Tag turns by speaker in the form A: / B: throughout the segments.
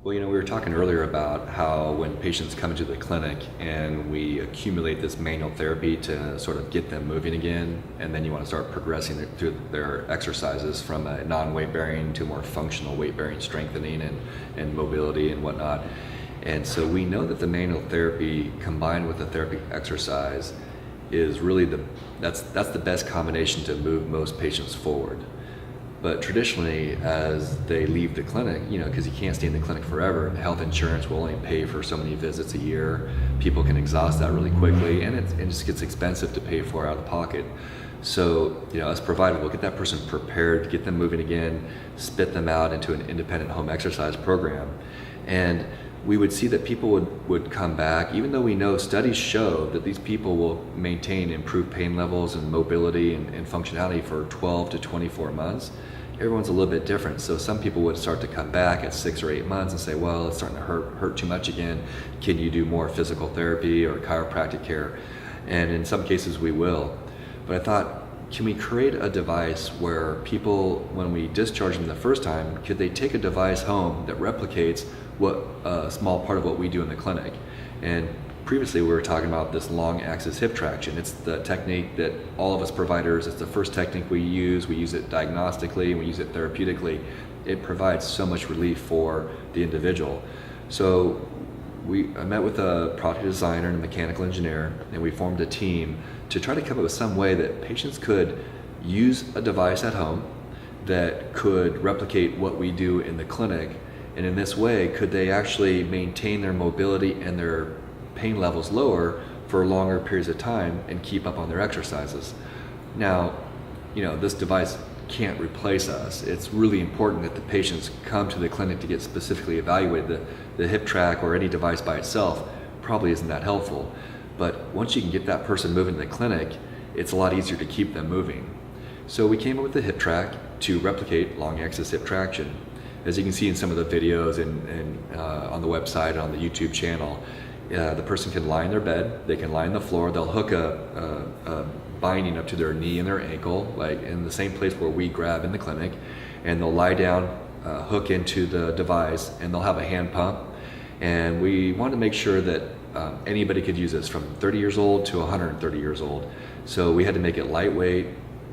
A: Well, we were talking earlier about how when patients come into the clinic and we accumulate this manual therapy to sort of get them moving again, and then you want to start progressing through their exercises from a non-weight bearing to more functional weight bearing strengthening and mobility and whatnot. And so we know that the manual therapy combined with the therapy exercise is really that's the best combination to move most patients forward. But traditionally, as they leave the clinic, because you can't stay in the clinic forever, health insurance will only pay for so many visits a year. People can exhaust that really quickly, and it just gets expensive to pay for out of pocket. So, as provided, we'll get that person prepared, get them moving again, spit them out into an independent home exercise program. And we would see that people would come back, even though we know studies show that these people will maintain improved pain levels and mobility and functionality for 12 to 24 months. Everyone's a little bit different. So some people would start to come back at 6 or 8 months and say, well, it's starting to hurt too much again. Can you do more physical therapy or chiropractic care? And in some cases we will. But I thought, can we create a device where people, when we discharge them the first time, could they take a device home that replicates what a small part of what we do in the clinic? And previously we were talking about this long axis hip traction. It's the technique that all of us providers, it's the first technique we use. We use it diagnostically and we use it therapeutically. It provides so much relief for the individual. So I met with a product designer and a mechanical engineer, and we formed a team to try to come up with some way that patients could use a device at home that could replicate what we do in the clinic. And in this way, could they actually maintain their mobility and their pain levels lower for longer periods of time and keep up on their exercises? Now, this device can't replace us. It's really important that the patients come to the clinic to get specifically evaluated. The HipTrac or any device by itself probably isn't that helpful. But once you can get that person moving to the clinic, it's a lot easier to keep them moving. So we came up with the HipTrac to replicate long axis hip traction. As you can see in some of the videos and on the website and on the YouTube channel, the person can lie in their bed, they can lie on the floor, they'll hook a binding up to their knee and their ankle, like in the same place where we grab in the clinic, and they'll lie down, hook into the device, and they'll have a hand pump. And we want to make sure that anybody could use this from 30 years old to 130 years old. So we had to make it lightweight,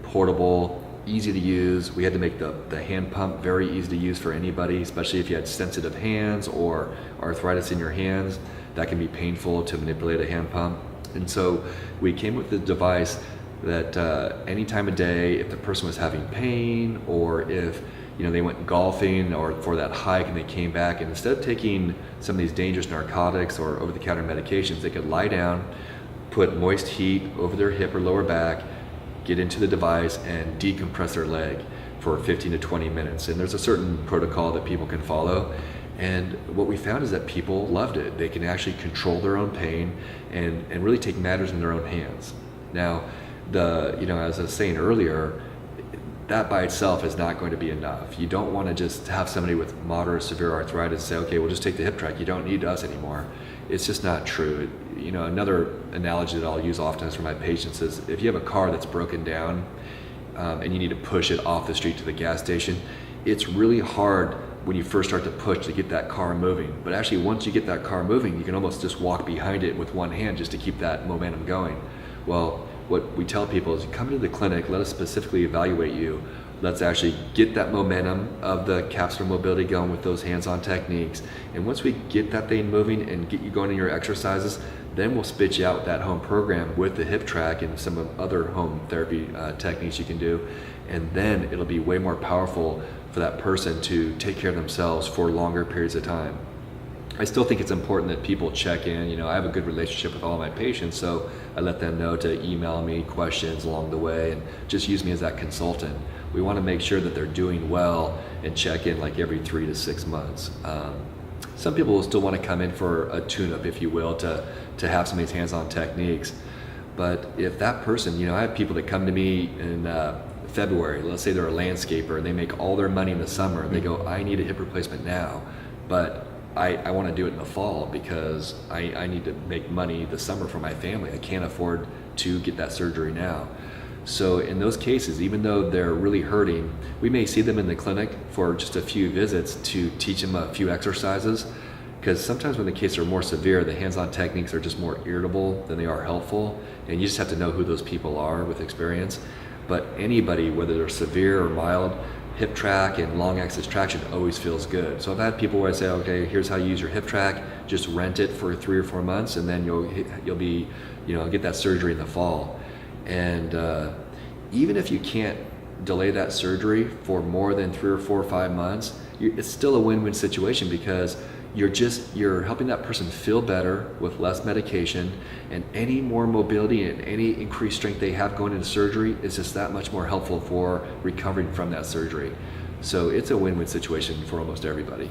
A: portable, easy to use. We had to make the hand pump very easy to use for anybody, especially if you had sensitive hands or arthritis in your hands. That can be painful to manipulate a hand pump. And so we came with the device that any time of day, if the person was having pain, or if they went golfing or for that hike and they came back, and instead of taking some of these dangerous narcotics or over-the-counter medications, they could lie down, put moist heat over their hip or lower back, get into the device and decompress their leg for 15 to 20 minutes. And there's a certain protocol that people can follow. And what we found is that people loved it. They can actually control their own pain and really take matters in their own hands. Now, as I was saying earlier, that by itself is not going to be enough. You don't want to just have somebody with moderate severe arthritis say, okay, we'll just take the HipTrac, you don't need us anymore. It's just not true. Another analogy that I'll use often for my patients is if you have a car that's broken down and you need to push it off the street to the gas station, it's really hard when you first start to push to get that car moving. But actually, once you get that car moving, you can almost just walk behind it with one hand just to keep that momentum going. Well, what we tell people is come to the clinic, let us specifically evaluate you. Let's actually get that momentum of the capsular mobility going with those hands-on techniques. And once we get that thing moving and get you going in your exercises, then we'll spit you out that home program with the HipTrac and some of other home therapy techniques you can do. And then it'll be way more powerful for that person to take care of themselves for longer periods of time. I still think it's important that people check in. I have a good relationship with all my patients, so I let them know to email me questions along the way and just use me as that consultant. We want to make sure that they're doing well and check in like every 3 to 6 months. Some people will still want to come in for a tune-up, if you will, to have some of these hands-on techniques. But if that person, I have people that come to me in February, let's say they're a landscaper and they make all their money in the summer, and they go, I need a hip replacement now, but I want to do it in the fall because I need to make money this summer for my family. I can't afford to get that surgery now. So in those cases, even though they're really hurting, we may see them in the clinic for just a few visits to teach them a few exercises, because sometimes when the cases are more severe, the hands-on techniques are just more irritable than they are helpful, and you just have to know who those people are with experience. But anybody, whether they're severe or mild, HipTrac and long axis traction always feels good. So I've had people where I say, okay, here's how you use your HipTrac, just rent it for 3 or 4 months, and then you'll be, get that surgery in the fall. And even if you can't delay that surgery for more than 3 or 4 or 5 months, it's still a win-win situation, because you're helping that person feel better with less medication, and any more mobility and any increased strength they have going into surgery is just that much more helpful for recovering from that surgery. So it's a win-win situation for almost everybody.